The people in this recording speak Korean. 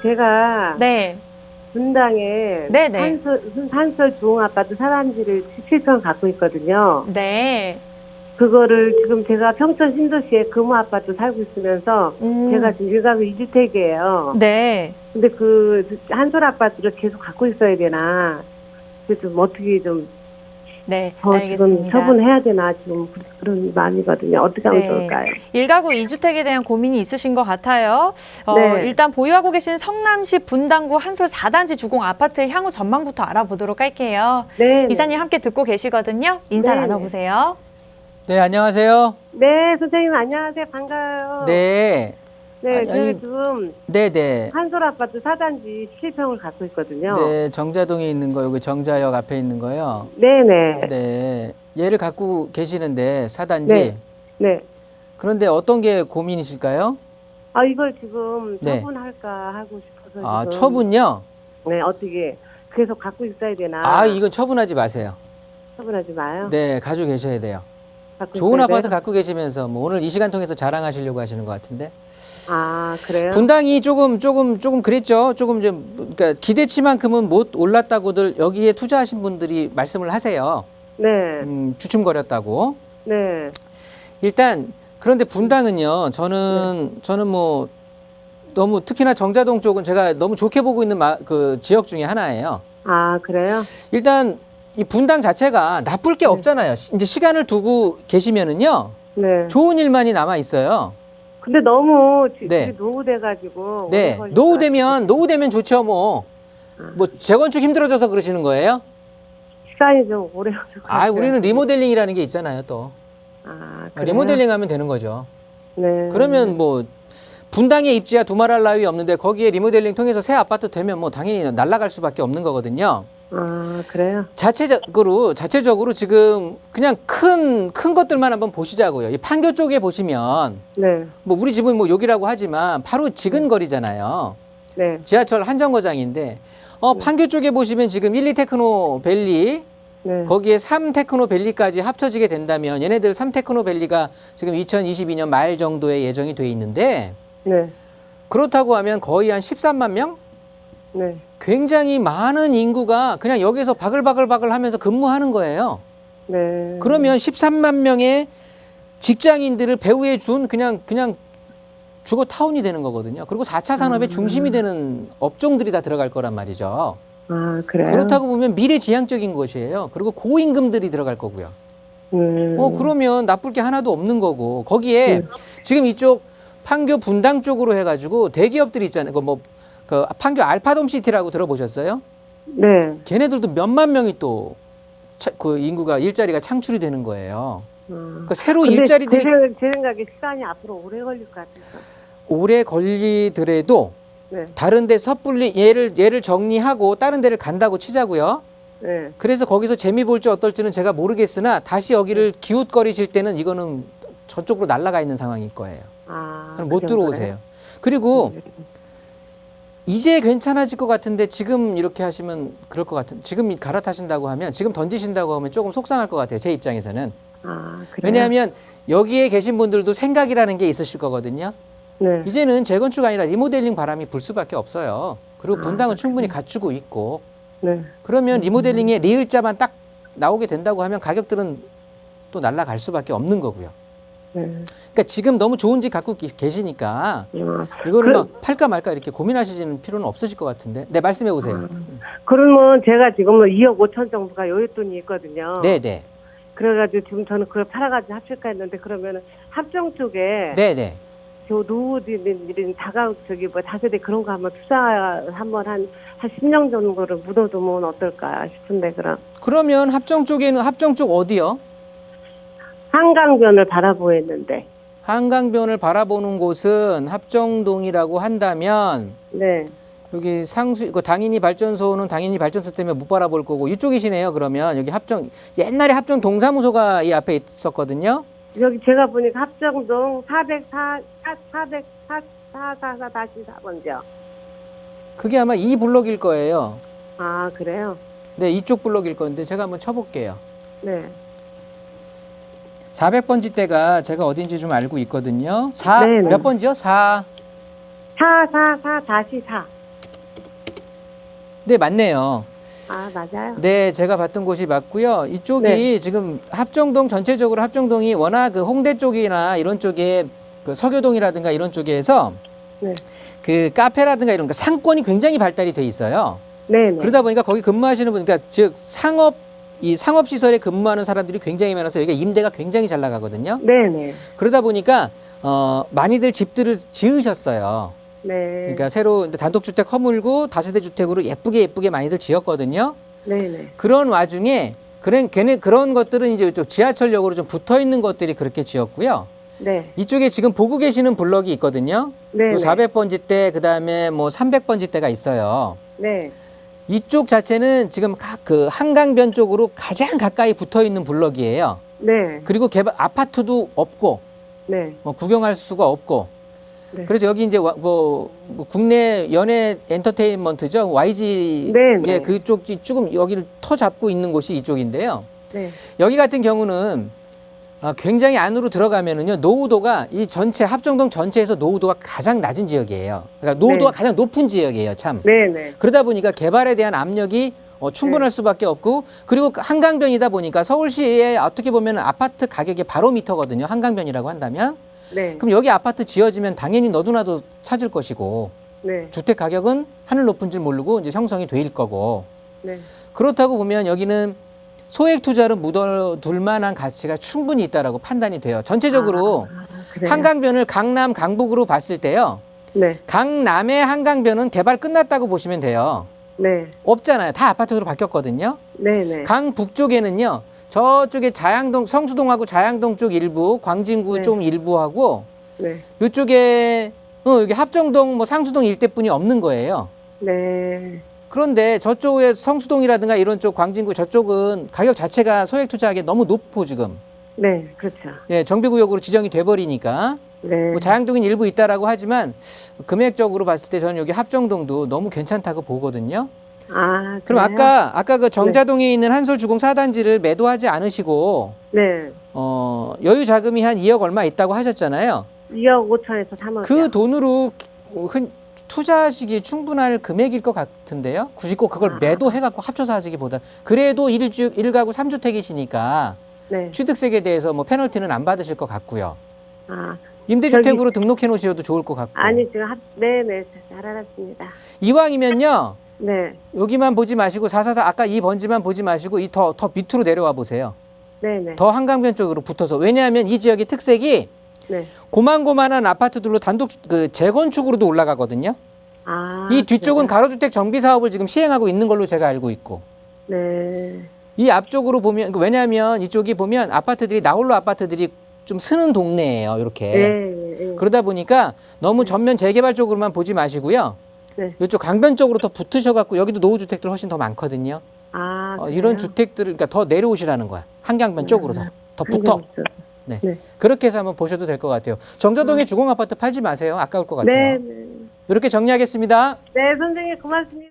제가 네. 분당에 네네. 한솔 중앙아파트 사단지를 7평 갖고 있거든요. 네. 그거를 지금 제가 평촌 신도시에 금호아파트 살고 있으면서 제가 지금 일가구 2주택이에요. 네. 근데 그 한솔 아파트를 계속 갖고 있어야 되나? 그래서 좀 어떻게 좀 네, 더 지금 알겠습니다. 처분해야 되나 지금 그런 마음이거든요. 어떻게 하면 네. 좋을까요? 1가구 2주택에 대한 고민이 있으신 것 같아요. 네. 일단 보유하고 계신 성남시 분당구 한솔 4단지 주공 아파트의 향후 전망부터 알아보도록 할게요. 네. 이사님 함께 듣고 계시거든요. 인사 네. 나눠보세요. 네, 안녕하세요. 네, 선생님 안녕하세요. 반가워요. 네. 네, 제가 아니, 지금 네네. 한솔 아파트 4단지 7평을 갖고 있거든요. 네, 정자동에 있는 거, 여기 정자역 앞에 있는 거요. 네네. 네. 얘를 갖고 계시는데, 4단지. 네. 네. 그런데 어떤 게 고민이실까요? 아, 이걸 지금 네. 처분할까 하고 싶어서. 아, 지금. 처분요? 네, 어떻게 계속 갖고 있어야 되나. 아, 이건 처분하지 마세요. 처분하지 마요. 네, 가지고 계셔야 돼요. 갖고 좋은 있어야 아파트 돼요? 갖고 계시면서, 뭐 오늘 이 시간 통해서 자랑하시려고 하시는 것 같은데. 아, 그래요? 분당이 조금 그랬죠. 조금 좀, 그러니까 기대치만큼은 못 올랐다고들 여기에 투자하신 분들이 말씀을 하세요. 네. 주춤거렸다고. 네. 일단 그런데 분당은요. 저는 뭐 너무 특히나 정자동 쪽은 제가 너무 좋게 보고 있는 그 지역 중에 하나예요. 아, 그래요? 일단 이 분당 자체가 나쁠 게 없잖아요. 이제 시간을 두고 계시면은요. 네. 좋은 일만이 남아 있어요. 근데 너무 네. 노후돼가지고. 네. 노후되면 좋죠. 뭐 재건축 힘들어져서 그러시는 거예요? 시간이 좀 오래 걸릴 것 아, 같아요. 우리는 리모델링이라는 게 있잖아요, 또. 아, 그래요? 리모델링 하면 되는 거죠. 네. 그러면 뭐 분당에 입지야 두말할 나위 없는데 거기에 리모델링 통해서 새 아파트 되면 뭐 당연히 날아갈 수밖에 없는 거거든요. 아, 그래요? 자체적으로 지금 그냥 큰 것들만 한번 보시자고요. 이 판교 쪽에 보시면 네. 뭐 우리 집은 뭐 여기라고 하지만 바로 지근거리잖아요. 네. 지하철 한정거장인데 판교 쪽에 보시면 지금 1, 2테크노 밸리 네. 거기에 3테크노 밸리까지 합쳐지게 된다면 얘네들 3테크노 밸리가 지금 2022년 말 정도에 예정이 돼 있는데 네. 그렇다고 하면 거의 한 13만 명? 네. 굉장히 많은 인구가 그냥 여기서 바글바글 하면서 근무하는 거예요. 네. 그러면 13만 명의 직장인들을 배후에 준 그냥 주거 타운이 되는 거거든요. 그리고 4차 산업의 중심이 되는 업종들이 다 들어갈 거란 말이죠. 아, 그래요? 그렇다고 보면 미래지향적인 것이에요. 그리고 고임금들이 들어갈 거고요. 그러면 나쁠 게 하나도 없는 거고 거기에 지금 이쪽 판교 분당 쪽으로 해가지고 대기업들이 있잖아요. 그 판교 알파돔시티라고 들어보셨어요? 네. 걔네들도 몇만 명이 또 그 인구가 일자리가 창출이 되는 거예요. 그러니까 새로 근데 일자리들이 제 생각에 시간이 앞으로 오래 걸릴 것 같아서. 오래 걸리더라도 네. 다른 데 섣불리 얘를 정리하고 다른 데를 간다고 치자고요. 네. 그래서 거기서 재미 볼지 어떨지는 제가 모르겠으나 다시 여기를 기웃거리실 때는 이거는 저쪽으로 날아가 있는 상황일 거예요. 아, 그럼 못 들어오세요. 그리고 이제 괜찮아질 것 같은데 지금 이렇게 하시면 그럴 것 같은 지금 갈아타신다고 하면 지금 던지신다고 하면 조금 속상할 것 같아요. 제 입장에서는. 아, 그래요? 왜냐하면 여기에 계신 분들도 생각이라는 게 있으실 거거든요. 네. 이제는 재건축 아니라 리모델링 바람이 불 수밖에 없어요. 그리고 분당은 아, 충분히 갖추고 있고 네. 그러면 리모델링에 리을자만 딱 나오게 된다고 하면 가격들은 또 날아갈 수밖에 없는 거고요. 네. 그러니까 지금 너무 좋은 집 갖고 계시니까 이거를 막 팔까 말까 이렇게 고민하시는 필요는 없으실 것 같은데. 네, 말씀해 보세요. 그러면 제가 지금 2억 5천 정도가 여윳돈이 있거든요. 네네. 그래가지고 지금 저는 그걸 팔아가지고 합칠까 했는데 그러면은 합정 쪽에 네네. 저 노후들인 다가구 다세대 그런 거 한번 투자 한번 한 10년 정도를 묻어두면 어떨까 싶은데 그러면 합정 쪽 어디요? 한강변을 바라보고 있는데. 한강변을 바라보는 곳은 합정동이라고 한다면 네. 여기 당연히 발전소는 당연히 발전소 때문에 못 바라볼 거고 이쪽이시네요. 그러면 여기 옛날에 합정 동사무소가 이 앞에 있었거든요. 여기 제가 보니까 합정동 444-4번지요. 그게 아마 이 블록일 거예요. 아, 그래요? 네, 이쪽 블록일 건데 제가 한번 쳐볼게요. 네. 400번지 대가 제가 어딘지 좀 알고 있거든요. 네네. 몇 번지요? 444-4. 네, 맞네요. 아, 맞아요. 네, 제가 봤던 곳이 맞고요. 이쪽이 네. 지금 합정동 전체적으로 합정동이 워낙 그 홍대 쪽이나 이런 쪽에 그 서교동이라든가 이런 쪽에서 네. 그 카페라든가 이런 거 상권이 굉장히 발달이 돼 있어요. 네네. 그러다 보니까 거기 근무하시는 분, 그러니까 즉 이 상업 시설에 근무하는 사람들이 굉장히 많아서 여기가 임대가 굉장히 잘 나가거든요. 네네. 그러다 보니까 많이들 집들을 지으셨어요. 네. 그러니까 새로 단독주택 허물고 다세대 주택으로 예쁘게 많이들 지었거든요. 네네. 그런 와중에 그런 것들은 이제 이쪽 지하철역으로 좀 붙어 있는 것들이 그렇게 지었고요. 네. 이쪽에 지금 보고 계시는 블럭이 있거든요. 네네. 400번지대, 그다음에 뭐 300번지대가 있어요. 네. 이쪽 자체는 지금 그 한강변 쪽으로 가장 가까이 붙어 있는 블럭이에요. 네. 그리고 아파트도 없고 네. 뭐 구경할 수가 없고. 네. 그래서 여기 이제 뭐 국내 연예 엔터테인먼트죠. YG 네, 예, 네. 그쪽이 조금 여기를 터 잡고 있는 곳이 이쪽인데요. 네. 여기 같은 경우는 굉장히 안으로 들어가면은요, 노후도가 이 전체 합정동 전체에서 노후도가 가장 낮은 지역이에요. 그러니까 노후도가 네. 가장 높은 지역이에요, 참. 네네. 그러다 보니까 개발에 대한 압력이 충분할 수밖에 없고, 그리고 한강변이다 보니까 서울시에 어떻게 보면 아파트 가격의 바로미터거든요. 한강변이라고 한다면. 네. 그럼 여기 아파트 지어지면 당연히 너도나도 찾을 것이고, 네. 주택 가격은 하늘 높은 줄 모르고 이제 형성이 될 거고. 네. 그렇다고 보면 여기는 소액 투자로 묻어둘 만한 가치가 충분히 있다라고 판단이 돼요. 전체적으로 그래요? 한강변을 강남, 강북으로 봤을 때요. 네. 강남의 한강변은 개발 끝났다고 보시면 돼요. 네. 없잖아요. 다 아파트로 바뀌었거든요. 네네. 강북쪽에는요. 저쪽에 자양동, 성수동하고 자양동 쪽 일부, 광진구 네. 좀 일부하고 네. 이쪽에 여기 합정동, 뭐 상수동 일대뿐이 없는 거예요. 네. 그런데 저쪽에 성수동이라든가 이런 쪽 광진구 저쪽은 가격 자체가 소액 투자하기 너무 높고 지금 네. 그렇죠. 예, 정비구역으로 지정이 돼버리니까 네. 뭐 자양동인 일부 있다라고 하지만 금액적으로 봤을 때 저는 여기 합정동도 너무 괜찮다고 보거든요. 아, 그럼 그래요? 아까 그 정자동에 있는 한솔주공 4단지를 매도하지 않으시고 네. 여유 자금이 한 2억 얼마 있다고 하셨잖아요. 2억 5천에서 3억. 그 돈으로 투자하시기에 충분할 금액일 것 같은데요. 굳이 꼭 그걸 매도해갖고 합쳐서 하시기보다 그래도 1가구 3주택이시니까 네. 취득세에 대해서 뭐 페널티는 안 받으실 것 같고요. 아, 임대주택으로 등록해 놓으셔도 좋을 것 같고. 아니 지금 네네 잘 알았습니다. 이왕이면요. 네. 여기만 보지 마시고 444 아까 이 번지만 보지 마시고 이 더 밑으로 내려와 보세요. 네네. 더 한강변 쪽으로 붙어서. 왜냐하면 이 지역의 특색이 네. 고만고만한 아파트들로 단독 그 재건축으로도 올라가거든요. 아. 이 뒤쪽은 그래요? 가로주택 정비 사업을 지금 시행하고 있는 걸로 제가 알고 있고. 네. 이 앞쪽으로 보면 왜냐하면 이쪽이 보면 아파트들이 나홀로 아파트들이 좀 쓰는 동네예요. 이렇게. 네. 그러다 보니까 너무 전면 재개발 쪽으로만 보지 마시고요. 네. 이쪽 강변 쪽으로 더 붙으셔갖고 여기도 노후 주택들 훨씬 더 많거든요. 아. 이런 그래요? 주택들을 그러니까 더 내려오시라는 거야. 한강변 쪽으로 더 붙어. 한강변. 네. 네. 그렇게 해서 한번 보셔도 될 것 같아요. 정자동에 주공 아파트 팔지 마세요. 아까울 것 같아요. 네. 네. 이렇게 정리하겠습니다. 네, 선생님 고맙습니다.